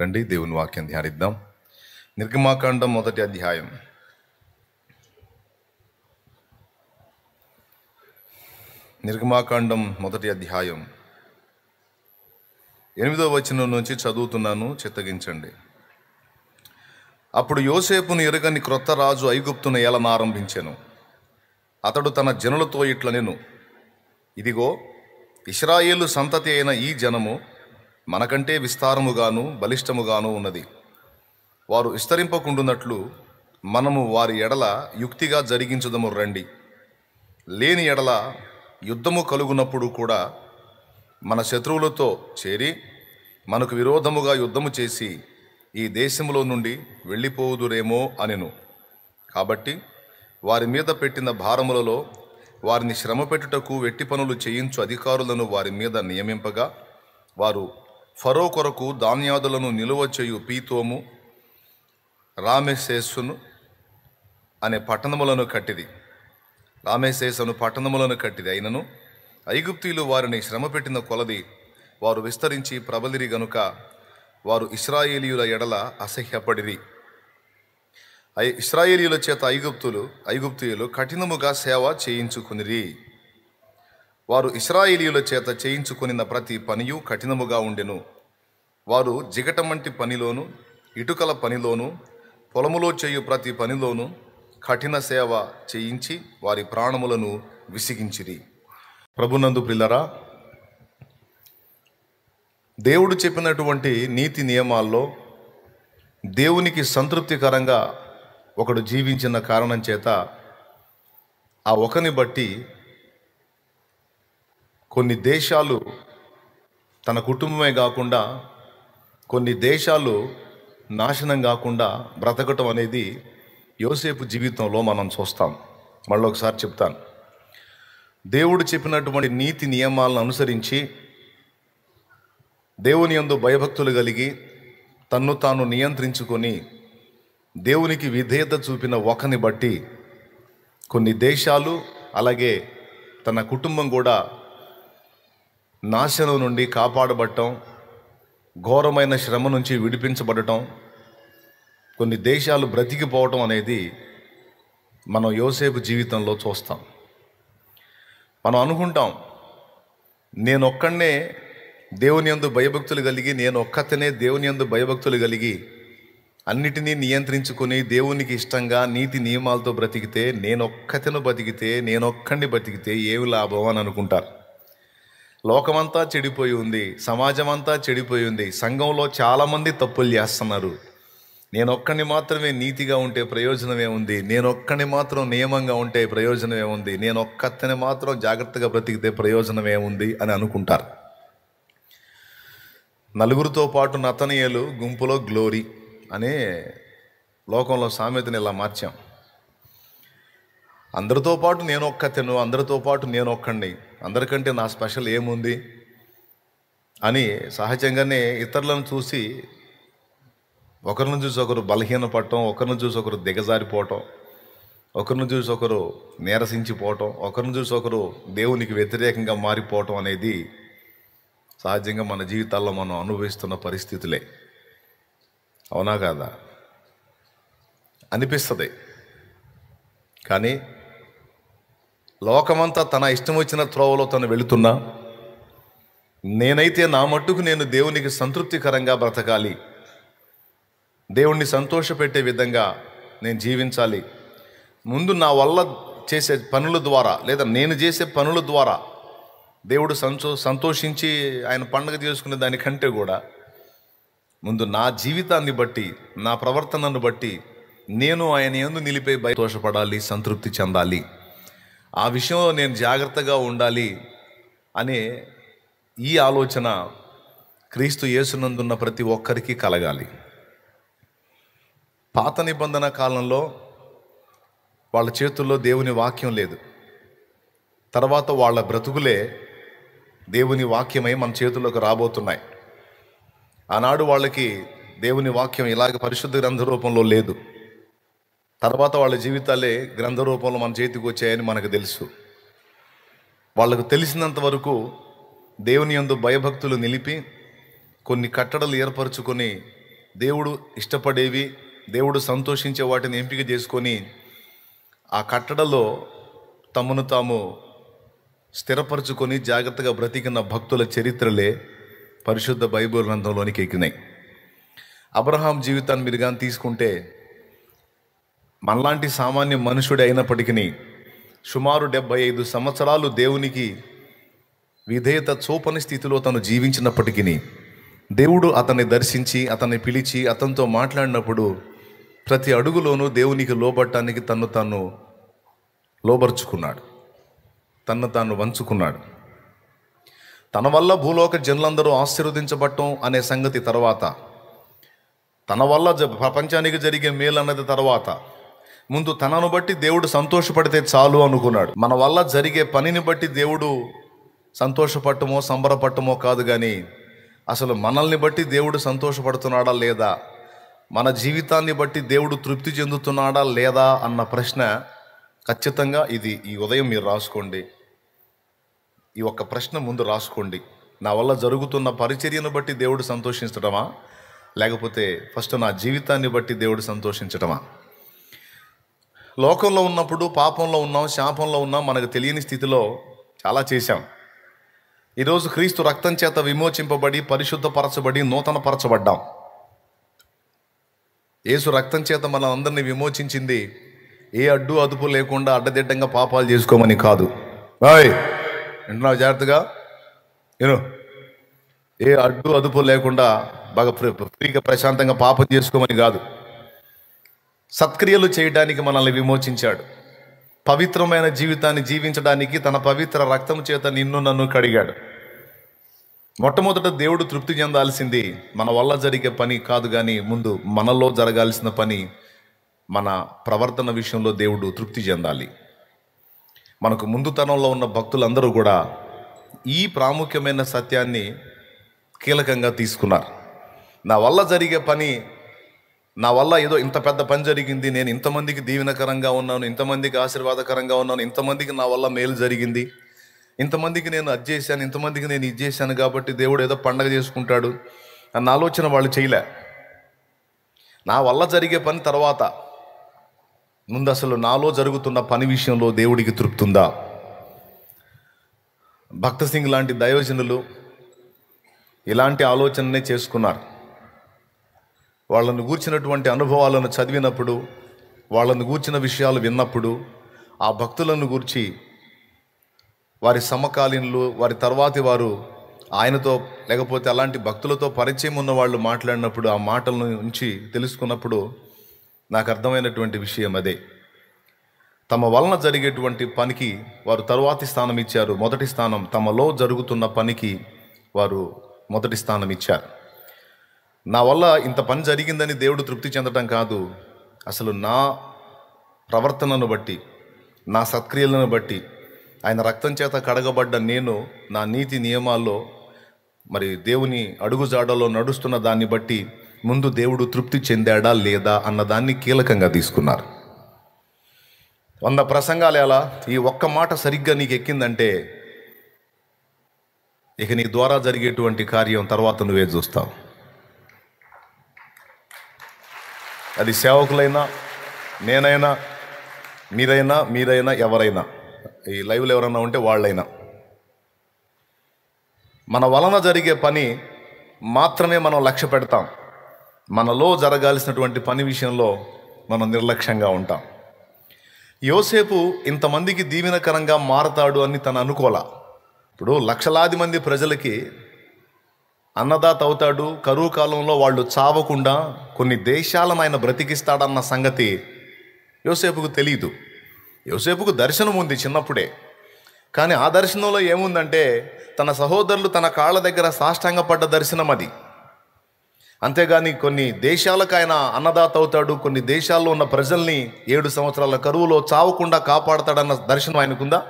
రండి దేవుని వాక్యం ధ్యానిద్దాం. నిర్గమాకాండం మొదటి అధ్యాయం. నిర్గమాకాండం మొదటి అధ్యాయం 8వ వచనం నుంచి చదువుతున్నాను, చిత్తగించండి. అప్పుడు యోసేపును ఎరుగని క్రొత్త రాజు ఐగుప్తును ఏలనారంభించెను. అతడు తన జనులతో ఇట్లనెను, ఇదిగో, ఇశ్రాయేలు సంతతి అయిన ఈ జనము మనకంటే విస్తారముగాను బలిష్టముగాను ఉన్నది. వారు విస్తరింపకుండునట్లు మనము వారి ఎడల యుక్తిగా జరిగించుదము రండి. లేని ఎడల యుద్ధము కలుగునప్పుడు కూడా మన శత్రువులతో చేరి మనకు విరోధముగా యుద్ధము చేసి ఈ దేశములో నుండి వెళ్ళిపోదురేమో అనెను. కాబట్టి వారి మీద పెట్టిన భారములలో వారిని శ్రమ పెట్టుటకు వెట్టి పనులు చేయించు అధికారులను వారి మీద నియమింపగా, వారు ఫరో కొరకు ధాన్యాదులను నిలువ చేయు పీతోము, రామెసేసును అనే పట్టణములను కట్టిది. రామెసేసును పట్టణములను కట్టిది. అయినను ఐగుప్తీయులు వారిని శ్రమ పెట్టిన కొలది వారు విస్తరించి ప్రబలిరి గనుక వారు ఇశ్రాయేలీయుల ఎడల అసహ్యపడిరి. ఇశ్రాయేలీయుల చేత ఐగుప్తీయులు కఠినముగా సేవ చేయించుకునిరి. వారు ఇశ్రాయేలీయుల చేత చేయించుకునిన ప్రతి పనియు కఠినముగా ఉండెను. వారు జిగటమంటి పనిలోను, ఇటుకల పనిలోను, పొలములో చేయు ప్రతి పనిలోను కఠిన సేవ చేయించి వారి ప్రాణములను విసిగించిరి. ప్రభునందు ప్రియులారా, దేవుడు చెప్పినటువంటి నీతి నియమాల్లో దేవునికి సంతృప్తికరంగా ఒకడు జీవించిన కారణం చేత ఆ ఒకని బట్టి కొన్ని దేశాలు, తన కుటుంబమే కాకుండా కొన్ని దేశాలు నాశనం కాకుండా బ్రతకటం అనేది యోసేపు జీవితంలో మనం చూస్తాం. మళ్ళీ ఒకసారి చెప్తాను. దేవుడు చెప్పినటువంటి నీతి నియమాలను అనుసరించి దేవుని యందు భయభక్తులు కలిగి తన్ను తాను నియంత్రించుకొని దేవునికి విధేయత చూపిన ఒకని బట్టి కొన్ని దేశాలు, అలాగే తన కుటుంబం కూడా నాశనం నుండి కాపాడబడటం, ఘోరమైన శ్రమ నుంచి విడిపించబడటం, కొన్ని దేశాలు బ్రతికిపోవటం అనేది మనం యోసేపు జీవితంలో చూస్తాం. మనం అనుకుంటాం, నేనొక్కడనే దేవుని యందు భయభక్తులు కలిగి, నేనొక్కతనే దేవుని యందు భయభక్తులు కలిగి అన్నిటినీ నియంత్రించుకొని దేవునికి ఇష్టంగా నీతి నియమాలతో బ్రతికితే, నేనొక్కడిని బతికితే ఏమి లాభం అని అనుకుంటారు. లోకమంతా చెడిపోయి ఉంది, సమాజం అంతా చెడిపోయి ఉంది, సంఘంలో చాలామంది తప్పులు చేస్తున్నారు. నేనొక్కడిని మాత్రమే నీతిగా ఉంటే ప్రయోజనమే ఉంది, నేనొక్కడిని మాత్రం నియమంగా ఉంటే ప్రయోజనమే ఉంది, నేనొక్కతని మాత్రం జాగ్రత్తగా బ్రతికితే ప్రయోజనమే ఉంది అని అనుకుంటారు. నలుగురితో పాటు నతనీయులు, గుంపులో గ్లోరీ అనే లోకంలో సామెతని ఇలా మార్చాం. అందరితో పాటు నేనొక్కతను, అందరితో పాటు నేనొక్కడిని, అందరికంటే నా స్పెషల్ ఏముంది అని సహజంగానే ఇతరులను చూసి ఒకరిని చూసి ఒకరు బలహీనపడటం, ఒకరిని చూసి ఒకరు దిగజారిపోవటం, ఒకరిని చూసి ఒకరు నీరసించిపోవటం, ఒకరిని చూసి ఒకరు దేవునికి వ్యతిరేకంగా మారిపోవటం అనేది సహజంగా మన జీవితాల్లో మనం అనుభవిస్తున్న పరిస్థితులే. అవునా కాదా? అనిపిస్తుంది. కానీ లోకమంతా తన ఇష్టం వచ్చిన త్రోవలో తను వెళుతున్నా, నేనైతే నా మట్టుకు నేను దేవునికి సంతృప్తికరంగా బ్రతకాలి, దేవుణ్ణి సంతోషపెట్టే విధంగా నేను జీవించాలి, ముందు నా వల్ల చేసే పనుల ద్వారా లేదా నేను చేసే పనుల ద్వారా దేవుడు సంతోషించి ఆయన పండుగ చేసుకునే దానికంటే కూడా ముందు నా జీవితాన్ని బట్టి, నా ప్రవర్తనను బట్టి నేను ఆయన యందు నిలిపే సంతోషపడాలి, సంతృప్తి చెందాలి, ఆ విషయంలో నేను జాగ్రత్తగా ఉండాలి అనే ఈ ఆలోచన క్రీస్తు యేసునందున్న ప్రతి ఒక్కరికి కలగాలి. పాత నిబంధన కాలంలో వాళ్ళ చేతుల్లో దేవుని వాక్యం లేదు. తర్వాత వాళ్ళ బ్రతుకులే దేవుని వాక్యమై మన చేతుల్లోకి రాబోతున్నాయి. ఆనాడు వాళ్ళకి దేవుని వాక్యం ఇలాగ పరిశుద్ధ గ్రంథ రూపంలో లేదు. తర్వాత వాళ్ళ జీవితాలే గ్రంథ రూపంలో మన చేతికి వచ్చాయని మనకు తెలుసు. వాళ్ళకు తెలిసినంత వరకు దేవుని యందు భయభక్తులు నిలిపి కొన్ని కట్టడలు ఏర్పరచుకొని దేవుడు ఇష్టపడేవి, దేవుడు సంతోషించే వాటిని ఎంపిక చేసుకొని ఆ కట్టడలో తమను తాము స్థిరపరచుకొని జాగ్రత్తగా బ్రతికిన భక్తుల చరిత్రలే పరిశుద్ధ బైబిల్ గ్రంథంలోనికి ఎక్కినాయి. అబ్రహాం జీవితాన్ని మీరు కానీ తీసుకుంటే మనలాంటి సామాన్య మనుషుడే అయినప్పటికీ సుమారు 75 సంవత్సరాలు దేవునికి విధేయత చూపని స్థితిలో తను జీవించినప్పటికీ దేవుడు అతన్ని దర్శించి అతన్ని పిలిచి అతనితో మాట్లాడినప్పుడు ప్రతి అడుగులోనూ దేవునికి లోబడటానికి తన్ను తాను లోబర్చుకున్నాడు, తన్ను తాను వంచుకున్నాడు. తన వల్ల భూలోక జనులందరూ ఆశీర్వదించబడటం అనే సంగతి తర్వాత, తన వల్ల ప్రపంచానికి జరిగే మేలు అన్నది తర్వాత, ముందు తనను బట్టి దేవుడు సంతోషపడితే చాలు అనుకున్నాడు. మన వల్ల జరిగే పనిని బట్టి దేవుడు సంతోషపడటమో సంబరపడటమో కాదు, కానీ అసలు మనల్ని బట్టి దేవుడు సంతోషపడుతున్నాడా లేదా, మన జీవితాన్ని బట్టి దేవుడు తృప్తి చెందుతున్నాడా లేదా అన్న ప్రశ్న ఖచ్చితంగా ఈ ఉదయం మీరు రాసుకోండి. ఈ ఒక్క ప్రశ్న ముందు రాసుకోండి. నా వల్ల జరుగుతున్న పరిచర్యను బట్టి దేవుడు సంతోషించటమా, లేకపోతే ఫస్ట్ నా జీవితాన్ని బట్టి దేవుడు సంతోషించటమా? లోకంలో ఉన్నప్పుడు పాపంలో ఉన్నాం, శాపంలో ఉన్నాం, మనకు తెలియని స్థితిలో చాలా చేశాం. ఈరోజు క్రీస్తు రక్తం చేత విమోచింపబడి పరిశుద్ధపరచబడి నూతనపరచబడ్డాం. యేసు రక్తం చేత మన అందరినీ విమోచించింది ఏ అడ్డు అదుపు లేకుండా అడ్డదిడ్డంగా పాపాలు చేసుకోమని కాదు. వింటున్నావు జాగ్రత్తగా నేను, ఏ అడ్డు అదుపు లేకుండా బాగా ఫ్రీగా ప్రశాంతంగా పాపం చేసుకోమని కాదు. సత్క్రియలు చేయడానికి మనల్ని విమోచించాడు. పవిత్రమైన జీవితాన్ని జీవించడానికి తన పవిత్ర రక్తం చేత నిన్ను నన్ను కడిగాడు. మొట్టమొదట దేవుడు తృప్తి చెందాల్సింది మన వల్ల జరిగే పని కాదు, కానీ ముందు మనలో జరగాల్సిన పని, మన ప్రవర్తన విషయంలో దేవుడు తృప్తి చెందాలి. మనకు ముందు తరంలో ఉన్న భక్తులందరూ కూడా ఈ ప్రాముఖ్యమైన సత్యాన్ని కీలకంగా తీసుకున్నారు. నా వల్ల జరిగే పని, నా వల్ల ఏదో ఇంత పెద్ద పని జరిగింది, నేను ఇంతమందికి దీవెనకరంగా ఉన్నాను, ఇంతమందికి ఆశీర్వాదకరంగా ఉన్నాను, ఇంతమందికి నా వల్ల మేలు జరిగింది, ఇంతమందికి నేను అది చేశాను, ఇంతమందికి నేను ఇది చేశాను కాబట్టి దేవుడు ఏదో పండగ చేసుకుంటాడు అన్న ఆలోచన వాళ్ళు చేయలే. నా వల్ల జరిగే పని తర్వాత, ముందు అసలు నాలో జరుగుతున్న పని విషయంలో దేవుడికి తృప్తి ఉందా? భక్త సింగ్ లాంటి దైవజనులు ఇలాంటి ఆలోచననే చేసుకున్నారు. వాళ్ళను గూర్చినటువంటి అనుభవాలను చదివినప్పుడు, వాళ్ళను గూర్చిన విషయాలు విన్నప్పుడు, ఆ భక్తులను గూర్చి వారి సమకాలీనులు, వారి తర్వాతి వారు ఆయనతో లేకపోతే అలాంటి భక్తులతో పరిచయం ఉన్న వాళ్ళు మాట్లాడినప్పుడు, ఆ మాటల నుంచి తెలుసుకున్నప్పుడు నాకు అర్థమైనటువంటి విషయం అదే. తమ వలన జరిగేటువంటి పనికి వారు తరువాతి స్థానం ఇచ్చారు, మొదటి స్థానం తమలో జరుగుతున్న పనికి వారు మొదటి స్థానం ఇచ్చారు. నా వల్ల ఇంత పని జరిగిందని దేవుడు తృప్తి చెందటం కాదు, అసలు నా ప్రవర్తనను బట్టి, నా సత్క్రియలను బట్టి, ఆయన రక్తం చేత కడగబడ్డ నేను నా నీతి నియమాల్లో మరి దేవుని అడుగుజాడలో నడుస్తున్న దాన్ని బట్టి ముందు దేవుడు తృప్తి చెందాడా లేదా అన్నదాన్ని కీలకంగా తీసుకున్నారు. 100 ప్రసంగాలు ఎలా, ఈ ఒక్క మాట సరిగ్గా నీకు ఎక్కిందంటే ఇక నీ ద్వారా జరిగేటువంటి కార్యం తర్వాత నువ్వే చూస్తావు. అది సేవకులైనా, నేనైనా, మీరైనా ఎవరైనా, ఈ లైవ్లో ఎవరైనా ఉంటే వాళ్ళైనా, మన వలన జరిగే పని మాత్రమే మనం లక్ష్య పెడతాం. మనలో జరగాల్సినటువంటి పని విషయంలో మనం నిర్లక్ష్యంగా ఉంటాం. యోసేపు ఇంతమందికి దీవెనకరంగా మారతాడు అని తను అనుకోలా. ఇప్పుడు లక్షలాది మంది ప్రజలకి అన్నదాత అవుతాడు, కరువు కాలంలో వాళ్ళు చావకుండా కొన్ని దేశాలను ఆయన బ్రతికిస్తాడన్న సంగతి యోసేపుకు తెలియదు. యోసేపుకు దర్శనం ఉంది చిన్నప్పుడే, కానీ ఆ దర్శనంలో ఏముందంటే తన సహోదరులు తన కాళ్ళ దగ్గర సాష్టాంగపడ్డ దర్శనం అది. అంతేగాని కొన్ని దేశాలకు ఆయన అన్నదాత అవుతాడు, కొన్ని దేశాల్లో ఉన్న ప్రజల్ని 7 సంవత్సరాల కరువులో చావకుండా కాపాడతాడన్న దర్శనం ఆయనకుందా?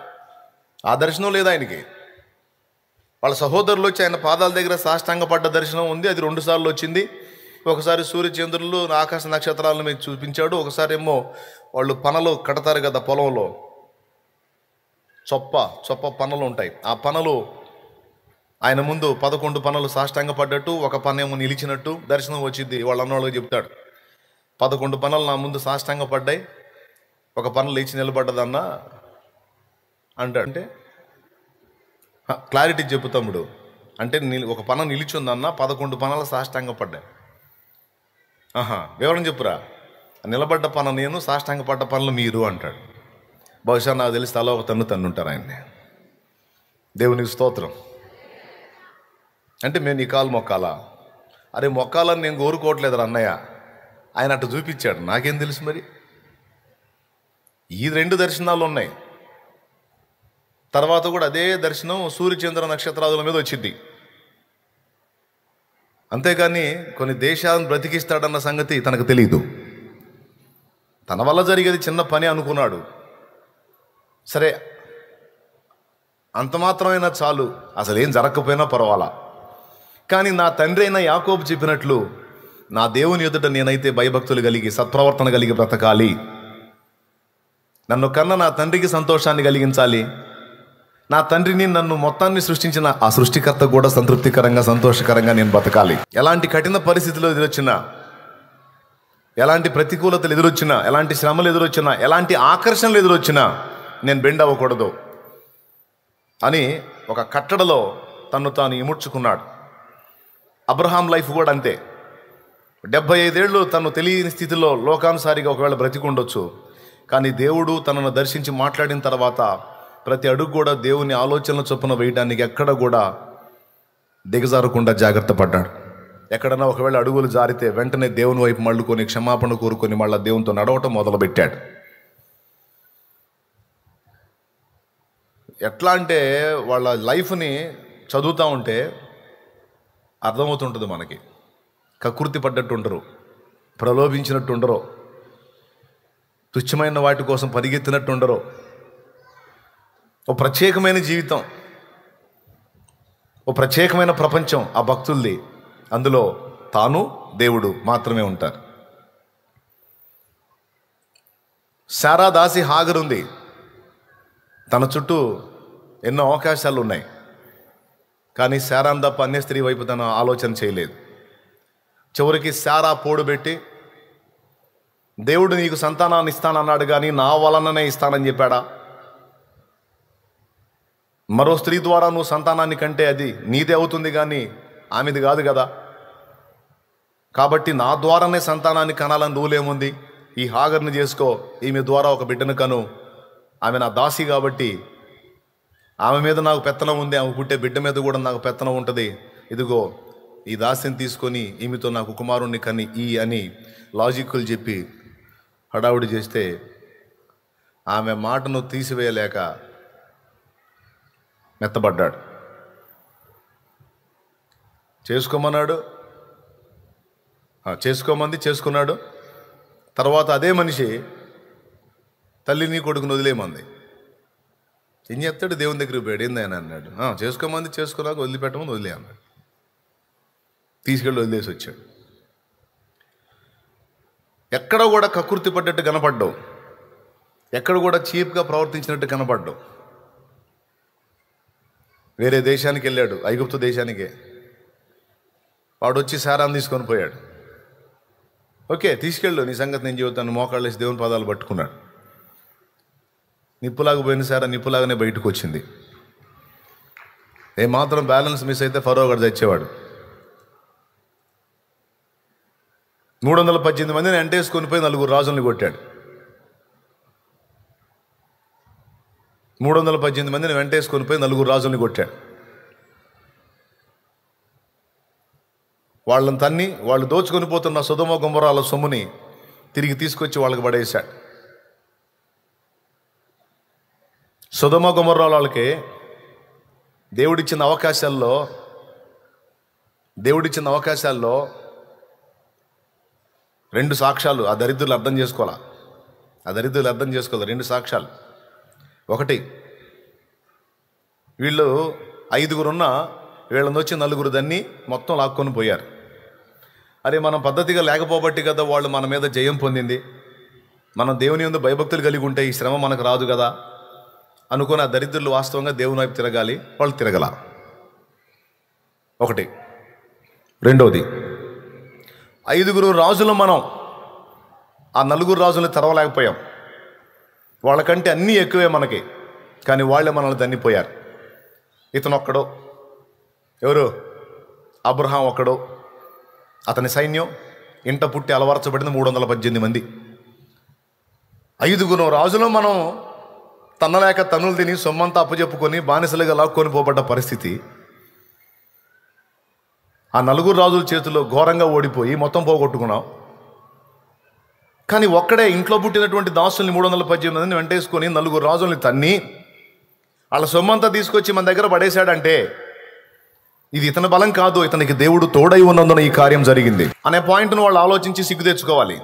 ఆ దర్శనం లేదు ఆయనకి. వాళ్ళ సహోదరులు వచ్చి ఆయన పాదాల దగ్గర సాష్టాంగపడ్డ దర్శనం ఉంది, అది 2 సార్లు వచ్చింది. ఒకసారి సూర్యచంద్రులు ఆకాశ నక్షత్రాలను మీకు చూపించాడు, ఒకసారి ఏమో వాళ్ళు పనలు కడతారు కదా పొలంలో, చొప్ప పనలు ఉంటాయి, ఆ పనలు ఆయన ముందు 11 పనులు సాష్టాంగ పడ్డట్టు, ఒక పనేమో నిలిచినట్టు దర్శనం వచ్చింది. వాళ్ళ అన్నోళ్ళకి చెప్తాడు, 11 పనులు నా ముందు సాష్టాంగ పడ్డాయి, ఒక పనులు లేచి నిలబడ్డదన్నా అంటే క్లారిటీ చెప్పు తమ్ముడు. అంటే ఒక పన నిలిచిందన్నా 11 పనులు సాష్టాంగ పడ్డాయి. వివరణ చెప్పురా. నిలబడ్డ పన నేను, సాష్టాంగ పడ్డ పనులు మీరు అంటాడు. బహుశా నాకు తెలిసి తల ఒక తన్నుంటారు ఆయన్ని. దేవునికి స్తోత్రం. అంటే మేము నీ కాలు మొక్కాలా? అరే మొక్కాలని నేను కోరుకోవట్లేదు అన్నయ్య, ఆయన అటు చూపించాడు, నాకేం తెలుసు. మరి ఈ 2 దర్శనాలు ఉన్నాయి. తర్వాత కూడా అదే దర్శనం సూర్యచంద్ర నక్షత్రాదుల మీద వచ్చింది. అంతేకాని కొన్ని దేశాలను బ్రతికిస్తాడన్న సంగతి తనకు తెలియదు. తన వల్ల జరిగేది చిన్న పని అనుకున్నాడు. సరే, అంత మాత్రమైనా చాలు, అసలు ఏం జరగకపోయినా పర్వాలా. కానీ నా తండ్రి అయిన యాకోబు చెప్పినట్లు నా దేవుని ఎదుట నేనైతే భయభక్తులు కలిగి సత్ప్రవర్తన కలిగి బ్రతకాలి. నన్ను కన్న నా తండ్రికి సంతోషాన్ని కలిగించాలి. నా తండ్రిని, నన్ను మొత్తాన్ని సృష్టించిన ఆ సృష్టికర్త కూడా సంతృప్తికరంగా సంతోషకరంగా నేను బ్రతకాలి. ఎలాంటి కఠిన పరిస్థితులు ఎదురొచ్చినా, ఎలాంటి ప్రతికూలతలు ఎదురొచ్చినా, ఎలాంటి శ్రమలు ఎదురొచ్చినా, ఎలాంటి ఆకర్షణలు ఎదురొచ్చినా నేను బెండ్ అవ్వకూడదు అని ఒక కట్టడలో తన్ను తాను ఇముడ్చుకున్నాడు. అబ్రహాం లైఫ్ కూడా అంతే. 75 ఏళ్ళు తను తెలియని స్థితిలో లోకానుసారిగా ఒకవేళ బ్రతికుండొచ్చు. కానీ దేవుడు తనను దర్శించి మాట్లాడిన తర్వాత ప్రతి అడుగు కూడా దేవుని ఆలోచనల చొప్పున వేయడానికి ఎక్కడ కూడా దిగజారకుండా జాగ్రత్త పడ్డాడు. ఎక్కడన్నా ఒకవేళ అడుగులు జారితే వెంటనే దేవుని వైపు మళ్ళుకొని క్షమాపణ కోరుకొని మళ్ళీ దేవునితో నడవటం మొదలుపెట్టాడు. ఎట్లా అంటే వాళ్ళ లైఫ్ని చదువుతూ ఉంటే అర్థమవుతుంటుంది మనకి. కకృతి పడ్డట్టు ఉండరు, ప్రలోభించినట్టు ఉండరు, తుచ్చమైన వాటి కోసం పరిగెత్తినట్టు ఉండరు. ఓ ప్రత్యేకమైన జీవితం, ఓ ప్రత్యేకమైన ప్రపంచం ఆ భక్తులది. అందులో తాను దేవుడు మాత్రమే ఉంటారు. శారా దాసి హాగర్ ఉంది. తన చుట్టూ ఎన్నో అవకాశాలు ఉన్నాయి. కానీ శారాన్ తప్ప అన్య స్త్రీ వైపు తన ఆలోచన చేయలేదు. చివరికి శారా పోడుబెట్టి, దేవుడు నీకు సంతానాన్ని ఇస్తానన్నాడు కానీ నా వలననే ఇస్తానని చెప్పాడా? మరో స్త్రీ ద్వారా నువ్వు సంతానాన్ని కంటే అది నీదే అవుతుంది కానీ ఆమెది కాదు కదా. కాబట్టి నా ద్వారానే సంతానాన్ని కనాలని రూల్ ఏముంది? ఈ హాగర్ని చేసుకో, ఈమె ద్వారా ఒక బిడ్డను కను, ఆమె నా దాసి కాబట్టి ఆమె మీద నాకు పెత్తనం ఉంది, ఆమె పుట్టే బిడ్డ మీద కూడా నాకు పెత్తనం ఉంటుంది. ఇదిగో ఈ దాసిని తీసుకొని ఈమెతో నాకు కుమారుణ్ణి కని అని లాజిక్కులు చెప్పి హడావుడి చేస్తే ఆమె మాటను తీసివేయలేక మెత్తబడ్డాడు. చేసుకోమన్నాడు, చేసుకోమంది, చేసుకున్నాడు. తర్వాత అదే మనిషి తల్లిని కొడుకుని వదిలేమంది. ఏం చెప్తాడు? దేవుని దగ్గరికి పోయాడు. ఏంది ఆయన అన్నాడు, చేసుకోమంది, చేసుకున్నాక వదిలిపెట్టమని వదిలే అన్నాడు. తీసుకెళ్ళి వదిలేసి వచ్చాడు. ఎక్కడ కూడా కకృతి పడ్డట్టు కనపడ్డావు, ఎక్కడ కూడా చీప్గా ప్రవర్తించినట్టు కనపడ్డావు. వేరే దేశానికి వెళ్ళాడు, ఐగుప్తు దేశానికే. వాడు వచ్చి శారాన్ని తీసుకొని పోయాడు. ఓకే, తీసుకెళ్ళు, నీ సంగతి నేను చెబుతాను. మోకాళ్ళు వేసి దేవుని పాదాలు పట్టుకున్నాడు. నిప్పులాగా పోయిన శారా నిప్పులాగానే బయటకు వచ్చింది. ఏమాత్రం బ్యాలెన్స్ మిస్ అయితే ఫరో గడు తెచ్చేవాడు. 318 మందిని ఎంటేసుకొని పోయి 4 రాజుల్ని కొట్టాడు. 318 మందిని వెంటేసుకొని పోయి 4 రాజుల్ని కొట్టాడు. వాళ్ళని తన్ని, వాళ్ళు దోచుకొని పోతున్న సొదొమ గొమొర్రాల సొమ్ముని తిరిగి తీసుకొచ్చి వాళ్ళకి పడేశాడు. సొదొమ గొమొర్రాల వాళ్ళకి దేవుడిచ్చిన అవకాశాల్లో 2 సాక్ష్యాలు ఆ దరిద్రులు అర్థం చేసుకోవాలి. 2 సాక్ష్యాలు. ఒకటి, వీళ్ళు 5గురు ఉన్న వీళ్ళని వచ్చి 4 దన్ని మొత్తం లాక్కొని పోయారు. అరే, మనం పద్ధతిగా లేకపోబట్టి కదా వాళ్ళు మన మీద జయం పొందింది. మనం దేవుని యందు భయభక్తులు కలిగి ఉంటే ఈ శ్రమ మనకు రాదు కదా అనుకుని ఆ దరిద్రులు వాస్తవంగా దేవుని వైపు తిరగాలి, వాళ్ళు తిరగల. ఒకటి. రెండోది, 5 రాజులు మనం ఆ 4 రాజుల్ని తెరవలేకపోయాం. వాళ్ళకంటే అన్నీ ఎక్కువే మనకి, కానీ వాళ్ళే మనల్ని దన్నిపోయారు. ఇతను ఒక్కడో, ఎవరు? అబ్రహాం ఒక్కడో, అతని సైన్యం ఇంట పుట్టి అలవరచబడిన 318 మంది. 5 రాజులు మనం తన్నలేక తన్నులు తిని సొమ్మంతా అప్పచెప్పుకొని బానిసలుగా లాక్కొని పోబడ్డ పరిస్థితి. ఆ 4 రాజుల చేతిలో ఘోరంగా ఓడిపోయి మొత్తం పోగొట్టుకున్నాం. కానీ ఒక్కడే ఇంట్లో పుట్టినటువంటి దాసుల్ని 318 మందిని వెంటేసుకొని 4 రాజుల్ని తన్ని వాళ్ళ సొమ్మంతా తీసుకొచ్చి మన దగ్గర పడేశాడంటే ఇది ఇతని బలం కాదు, ఇతనికి దేవుడు తోడై ఉన్నందున ఈ కార్యం జరిగింది అనే పాయింట్ను వాళ్ళు ఆలోచించి సిగ్గు తెచ్చుకోవాలి.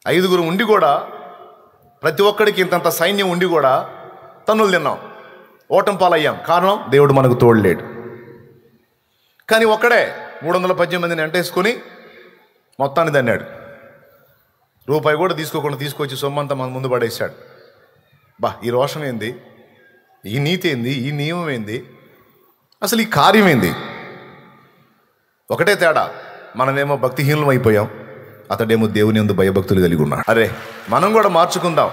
5 ఉండి కూడా, ప్రతి ఒక్కడికి ఇంతంత సైన్యం ఉండి కూడా తన్నులు తిన్నాం, ఓటం పాలయ్యాం. కారణం, దేవుడు మనకు తోడలేడు. కానీ ఒక్కడే 318 మందిని వెంటేసుకొని మొత్తాన్ని దన్నాడు. రూపాయి కూడా తీసుకోకుండా తీసుకొచ్చి సొమ్మంతా మన ముందు పడేశాడు. ఈ రోషం ఏంది? ఈ నీతి ఏంది? ఈ నియమం ఏంది? అసలు ఈ కార్యం ఏంది? ఒకటే తేడా, మనమేమో భక్తిహీనులం అయిపోయాం, అతడేమో దేవుని యందు భయభక్తులు కలిగి ఉన్నాడు. అరే మనం కూడా మార్చుకుందాం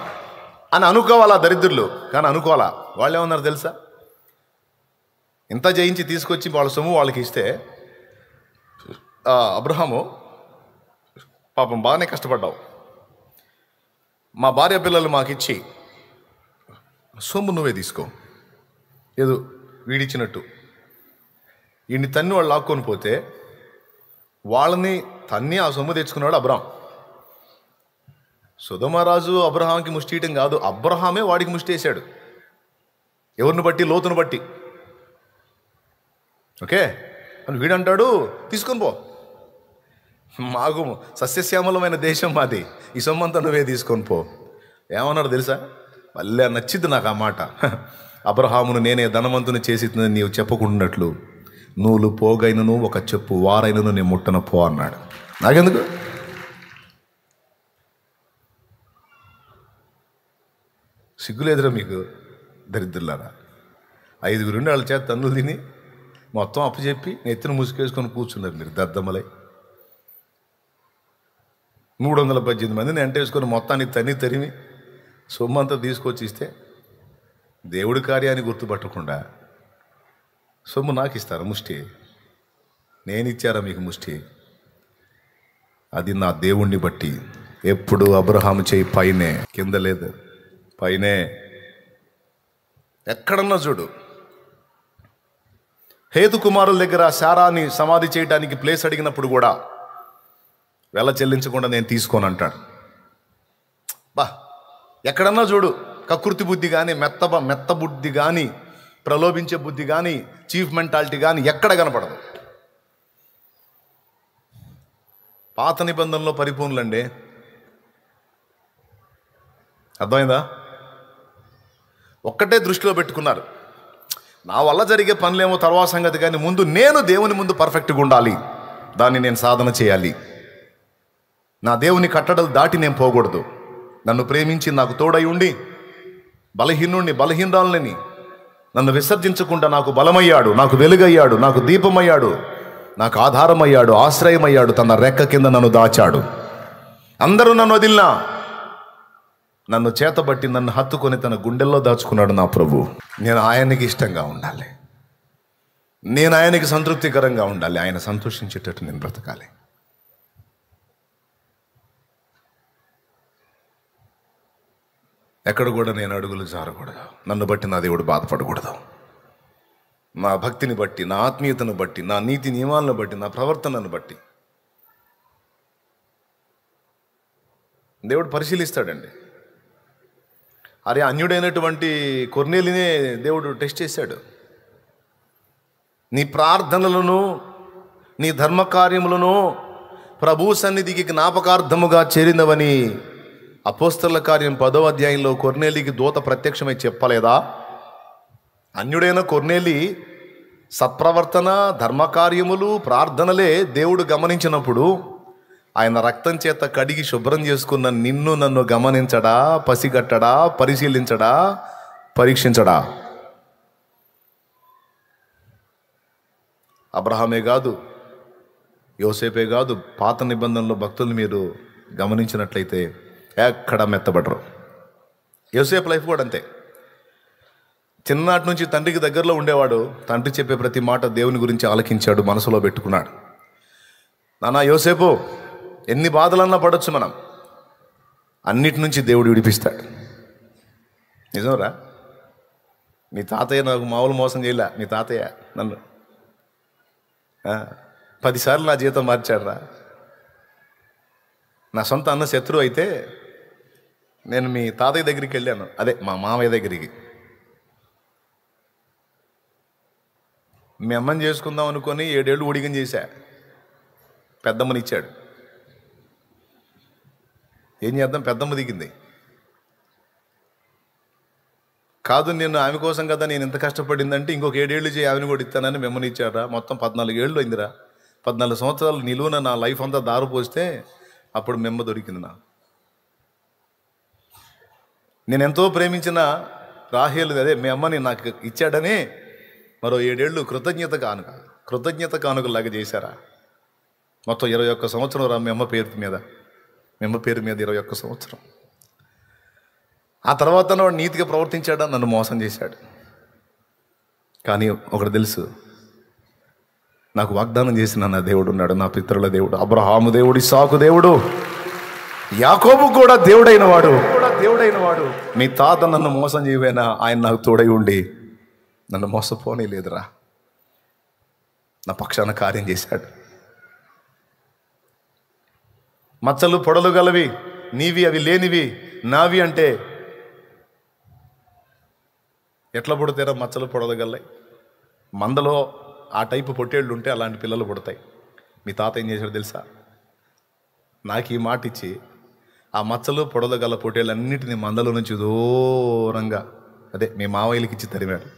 అని అనుకోవాలా దరిద్రులు, కానీ అనుకోవాలా. వాళ్ళు ఏమన్నారు తెలుసా? ఇంత జయించి తీసుకొచ్చి వాళ్ళ సొమ్ము వాళ్ళకి ఇస్తే, అబ్రహాము పాపం బాగానే కష్టపడ్డావు, మా భార్య పిల్లలు మాకిచ్చి సొమ్ము నువ్వే తీసుకో, ఏదో వీడిచ్చినట్టు. వీడిని తన్ని వాళ్ళు లాక్కొని పోతే వాళ్ళని తన్ని ఆ సొమ్ము తెచ్చుకున్నాడు అబ్రహాం. సొదొమరాజు అబ్రహాంకి ముష్టి ఇయటం కాదు, అబ్రహామే వాడికి ముష్టి వేశాడు. ఎవరిని బట్టి? లోతును బట్టి. ఓకే, అని వీడంటాడు తీసుకొని పో, మాకు సస్యశ్యామలమైన దేశం మాది, ఈ సొమ్మంతా నువ్వే తీసుకొని పో. ఏమన్నాడు తెలుసా? మళ్ళీ నచ్చింది నాకు ఆ మాట. అబ్రహామును నేనే ధనవంతుని చేసి నీవు చెప్పకుండాట్లు నూలు పోగైనను ఒక చెప్పు వారైనను నేను ముట్టన పో అన్నాడు. నాకెందుకు? సిగ్గులేదురా మీకు దరిద్రులారా? 5 వాళ్ళ చేత తన్నులు తిని మొత్తం అప్పచెప్పి నెత్తిన ముసుకేసుకొని కూర్చున్నారు మీరు దద్దమ్మలై. 318 మందిని వెంటేసుకొని మొత్తాన్ని తన్ని తరిమి సొమ్మంతా తీసుకొచ్చి ఇస్తే దేవుడి కార్యాన్ని గుర్తుపట్టకుండా సొమ్ము నాకు ఇస్తారా ముష్టి? నేను ఇచ్చారా మీకు ముష్టి? అది నా దేవుణ్ణి బట్టి. ఎప్పుడు అబ్రహాము చేయి పైనే, కింద లేదు, పైనే. ఎక్కడన్నా చూడు, హేతు కుమారుల దగ్గర శారాని సమాధి చేయడానికి ప్లేస్ అడిగినప్పుడు కూడా వెల చెల్లించకుండా నేను తీసుకోను అంటాడు. ఎక్కడన్నా చూడు, కకృతి బుద్ధి కానీ, మెత్త బుద్ధి కానీ, ప్రలోభించే బుద్ధి కానీ, చీఫ్ మెంటాలిటీ కానీ ఎక్కడ కనపడదు. పాత నిబంధనలో పరిపూర్ణులండి. అర్థమైందా? ఒక్కటే దృష్టిలో పెట్టుకున్నారు, నా వల్ల జరిగే పనులేమో తర్వాత సంగతి, కానీ ముందు నేను దేవుని ముందు పర్ఫెక్ట్గా ఉండాలి, దాన్ని నేను సాధన చేయాలి, నా దేవుని కట్టడలు దాటి నేను పోకూడదు. నన్ను ప్రేమించి నాకు తోడై ఉండి బలహీనరాలని నన్ను విసర్జించకుండా నాకు బలమయ్యాడు, నాకు వెలుగయ్యాడు, నాకు దీపమయ్యాడు, నాకు ఆధారమయ్యాడు, ఆశ్రయమయ్యాడు, తన రెక్క కింద నన్ను దాచాడు. అందరూ నన్ను వదిలినా నన్ను చేతబట్టి నన్ను హత్తుకొని తన గుండెల్లో దాచుకున్నాడు నా ప్రభు. నేను ఆయనకి ఇష్టంగా ఉండాలి, నేను ఆయనకి సంతృప్తికరంగా ఉండాలి, ఆయన సంతోషించేటట్టు నేను బ్రతకాలి. ఎక్కడ కూడా నేను అడుగులు జారకూడదు, నన్ను బట్టి నా దేవుడు బాధపడకూడదు. నా భక్తిని బట్టి, నా ఆత్మీయతను బట్టి, నా నీతి నియమాలను బట్టి, నా ప్రవర్తనను బట్టి దేవుడు పరిశీలిస్తాడండి. అరే అన్యుడైనటువంటి కొర్నేలినే దేవుడు టెస్ట్ చేశాడు. నీ ప్రార్థనలను, నీ ధర్మకార్యములను ప్రభు సన్నిధికి జ్ఞాపకార్థముగా చేరినవని అపోస్తలుల కార్యం 10వ అధ్యాయంలో కొర్నేలికి దూత ప్రత్యక్షమై చెప్పలేదా? అన్యుడైన కొర్నేలి సత్ప్రవర్తన, ధర్మకార్యములు, ప్రార్థనలే దేవుడు గమనించినప్పుడు ఆయన రక్తం చేత కడిగి శుభ్రం చేసుకున్న నిన్ను నన్ను గమనించడా, పసిగట్టడా, పరిశీలించడా, పరీక్షించడా? అబ్రహామే కాదు, యోసేపే కాదు, పాత నిబంధనలో భక్తులు మీరు గమనించినట్లయితే ఎక్కడ మెత్తబడరు. యోసేపు లైఫ్ కూడా అంతే. చిన్ననాటి నుంచి తండ్రికి దగ్గరలో ఉండేవాడు. తండ్రి చెప్పే ప్రతి మాట దేవుని గురించి ఆలకించాడు, మనసులో పెట్టుకున్నాడు. నాన్న యోసేపు, ఎన్ని బాధలన్నా పడవచ్చు, మనం అన్నిటి నుంచి దేవుడు విడిపిస్తాడు. నిజంరా, మీ తాతయ్య నాకు మామూలు మోసం చేయలే. మీ తాతయ్య నన్ను 10 సార్లు నా జీవితం మార్చాడురా. నా సొంత అన్న శత్రువు అయితే నేను మీ తాతయ్య దగ్గరికి వెళ్ళాను, అదే మా మామయ్య దగ్గరికి. మీ అమ్మని చేసుకుందాం అనుకొని 7 ఏళ్ళు ఊడిగం చేశా. పెద్దమ్మని ఇచ్చాడు. ఏం చేద్దాం, పెద్దమ్మ దిగింది. కాదు, నేను ఆమె కోసం కదా నేను ఎంత కష్టపడిందంటే ఇంకొక 7 ఏళ్ళు చేయి, ఆమెను కూడా ఇస్తానని మిమ్మల్ని ఇచ్చారా. మొత్తం 14 ఏళ్ళు అయిందిరా. 14 సంవత్సరాలు నిలువున నా లైఫ్ అంతా దారి పోస్తే అప్పుడు మెమ్మ దొరికింది నా. నేను ఎంతో ప్రేమించిన రాహేలు, అదే మీ అమ్మని నాకు ఇచ్చాడని మరో 7 ఏళ్ళు కృతజ్ఞత కానుకలాగా చేశారా. మొత్తం 21 సంవత్సరం రా మీ అమ్మ పేరు మీద 21 సంవత్సరం. ఆ తర్వాత వాడు నీతిగా ప్రవర్తించాడా, నన్ను మోసం చేశాడు. కానీ ఒకటి తెలుసు, నాకు వాగ్దానం చేసిన నా దేవుడు ఉన్నాడు, నా పితరుల దేవుడు, అబ్రహాము దేవుడు, ఇస్సాకు దేవుడు, యాకోబు కూడా దేవుడైన వాడు. మీ తాత నన్ను మోసం చేయవేనా, ఆయన నాకు తోడై ఉండి నన్ను మోసపోనీ లేదురా, నా పక్షాన కార్యం చేశాడు. మచ్చలు పొడలు గలవి నీవి, అవి లేనివి నావి అంటే ఎట్లా పుడతారో మచ్చలు పొడలు గల్లయి. మందలో ఆ టైపు పొట్టేళ్ళు ఉంటే అలాంటి పిల్లలు పుడతాయి. మీ తాత ఏం చేశాడు తెలుసా, నాకు ఈ మాట ఇచ్చి ఆ మచ్చలు పొడలు గల పొట్టేళ్ళన్నింటినీ మందలో నుంచి దూరంగా, అదే మీ మావయ్యలకి ఇచ్చి తరిమాడు.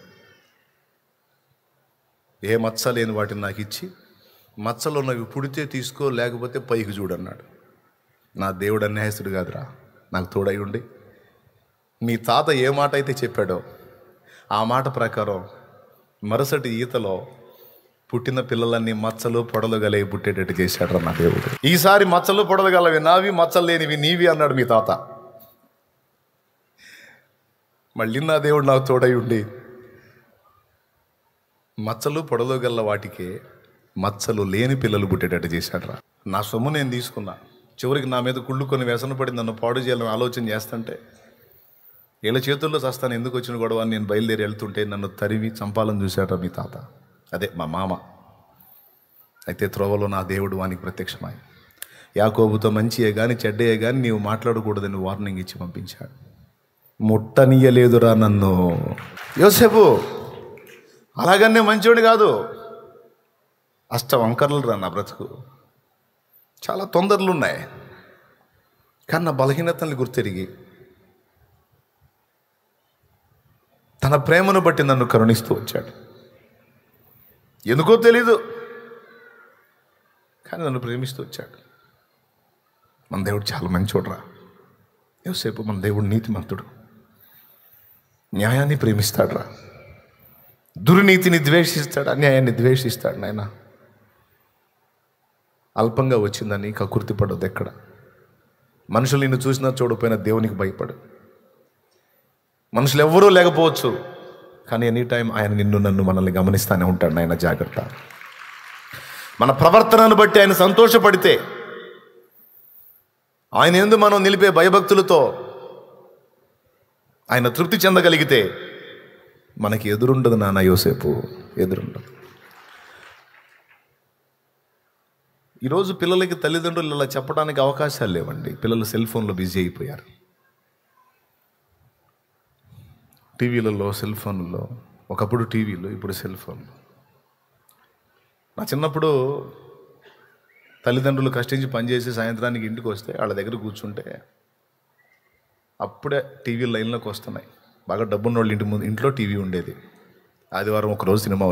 ఏ మచ్చ లేని వాటిని నాకు ఇచ్చి, మచ్చలు ఉన్నవి పుడితే తీసుకో, లేకపోతే పైకి చూడన్నాడు. నా దేవుడు అన్యాయస్తుడు కాదురా, నాకు తోడై ఉండి మీ తాత ఏ మాట అయితే చెప్పాడో ఆ మాట ప్రకారం మరుసటి ఈతలో పుట్టిన పిల్లలన్నీ మచ్చలు పొడలు గలవి పుట్టేటట్టు చేశాడు నా దేవుడు. ఈసారి మచ్చలు పొడలు గలవి నావి, మచ్చలు లేనివి నీవి అన్నాడు మీ తాత. మళ్ళీ నా దేవుడు నాకు తోడై ఉండి మచ్చలు పొడలు గల్ల వాటికే మచ్చలు లేని పిల్లలు పుట్టేటట్టు చేశాడు రా. నా సొమ్ము నేను తీసుకున్నా, చివరికి నా మీద కుళ్ళుకొని వ్యసన పడి నన్ను పాడు చేయాలని ఆలోచన చేస్తుంటే, వీళ్ళ చేతుల్లో చస్తాను ఎందుకు వచ్చిన గొడవ అని నేను బయలుదేరి వెళ్తుంటే నన్ను తరిమి చంపాలని చూశాడు మీ తాత, అదే మా మామ. అయితే త్రోవలో నా దేవుడు వానికి ప్రత్యక్షమై యాకోబుతో మంచియే కానీ చెడ్డయే కానీ నీవు మాట్లాడకూడదని వార్నింగ్ ఇచ్చి పంపించాడు. ముట్టనీయలేదురా నన్ను. యోసేపు అలాగనే మంచోడు కాదు, అష్టవంకర్లు రా నా బ్రతుకు. చాలా తొందరలు ఉన్నాయి, కానీ నా బలహీనతల్ని గుర్తెరిగి తన ప్రేమను బట్టి నన్ను కరుణిస్తూ వచ్చాడు. ఎందుకో తెలీదు, కానీ నన్ను ప్రేమిస్తూ వచ్చాడు. మన దేవుడు చాలా మంచోడురా. యోసేపు మన దేవుడు నీతిమంతుడు, న్యాయాన్ని ప్రేమిస్తాడు రా. దుర్నీతిని ద్వేషిస్తాడు, అన్యాయాన్ని ద్వేషిస్తాడు. నాయన అల్పంగా వచ్చిందని కకుర్తి పడదు. ఎక్కడ మనుషులు నిన్ను చూసినా చూడకపోయినా దేవునికి భయపడు. మనుషులు ఎవ్వరూ లేకపోవచ్చు, కానీ ఎనీ టైం ఆయన నిన్ను నన్ను మనల్ని గమనిస్తూనే ఉంటాడు. ఆయన జాగ్రత్త. మన ప్రవర్తనను బట్టి ఆయన సంతోషపడితే, ఆయన యందు మనం నిలిపే భయభక్తులతో ఆయన తృప్తి చెందగలిగితే మనకి ఎదురుండదు నాన్న యోసేపు, ఎదురుండదు. ఈరోజు పిల్లలకి తల్లిదండ్రులు ఇలా చెప్పడానికి అవకాశాలు లేవండి. పిల్లలు సెల్ ఫోన్లో బిజీ అయిపోయారు. టీవీలలో, సెల్ ఫోన్లలో, ఒకప్పుడు టీవీలు, ఇప్పుడు సెల్ ఫోన్లు. నా చిన్నప్పుడు తల్లిదండ్రులు కష్టించి పనిచేసి సాయంత్రానికి ఇంటికి వస్తే వాళ్ళ దగ్గర కూర్చుంటే అప్పుడే టీవీ లైన్లోకి వస్తున్నాయి. బాగా డబ్బున్న వాళ్ళు ఇంట్లో టీవీ ఉండేది. ఆదివారం ఒకరోజు సినిమా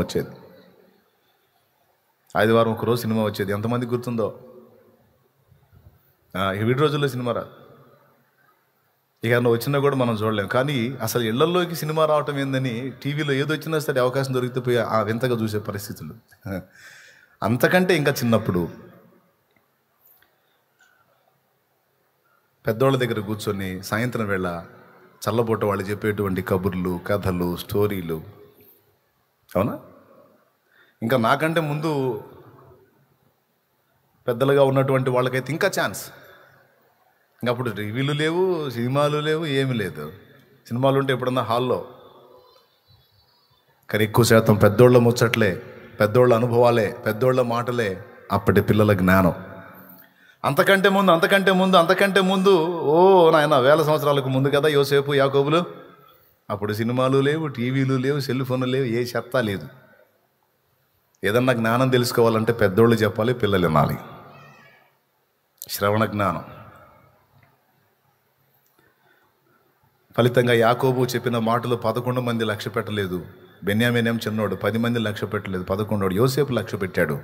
వచ్చేది. ఎంతమంది గుర్తుందో? వీటి రోజుల్లో సినిమా రాదు. ఇక నువ్వు వచ్చినా కూడా మనం చూడలేము. కానీ అసలు ఇళ్లలోకి సినిమా రావటం ఏందని టీవీలో ఏదో వచ్చినా సరే అవకాశం దొరికితే పోయి ఆ వింతగా చూసే పరిస్థితులు. అంతకంటే ఇంకా చిన్నప్పుడు పెద్దోళ్ళ దగ్గర కూర్చొని సాయంత్రం వేళ చల్లబూట వాళ్ళు చెప్పేటువంటి కబుర్లు, కథలు, స్టోరీలు, అవునా? ఇంకా నాకంటే ముందు పెద్దలుగా ఉన్నటువంటి వాళ్ళకైతే ఇంకా ఛాన్స్. ఇంకా అప్పుడు టీవీలు లేవు, సినిమాలు లేవు, ఏమీ లేదు. సినిమాలు ఉంటే ఎప్పుడన్నా హాల్లో. కానీ ఎక్కువ శాతం పెద్దోళ్ళ ముచ్చట్లే, పెద్దోళ్ళ అనుభవాలే, పెద్దోళ్ళ మాటలే అప్పటి పిల్లల జ్ఞానం. అంతకంటే ముందు ఓ నాయన 1000 సంవత్సరాలకు ముందు కదా యోసేపు, యాకోబులు. అప్పుడు సినిమాలు లేవు, టీవీలు లేవు, సెల్ ఫోన్లు లేవు, ఏ చెత్త లేదు. ఏదన్నా జ్ఞానం తెలుసుకోవాలంటే పెద్దోళ్ళు చెప్పాలి, పిల్లలు వినాలి. శ్రవణ జ్ఞానం. ఫలితంగా యాకోబు చెప్పిన మాటలు 11 మంది లక్ష్య పెట్టలేదు. బెన్యామీనేం చిన్నోడు, 10 మంది లక్ష్య పెట్టలేదు. 11 యోసేపు లక్ష్య పెట్టాడు.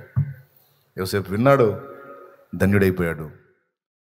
యోసేపు విన్నాడు, ధన్యుడైపోయాడు.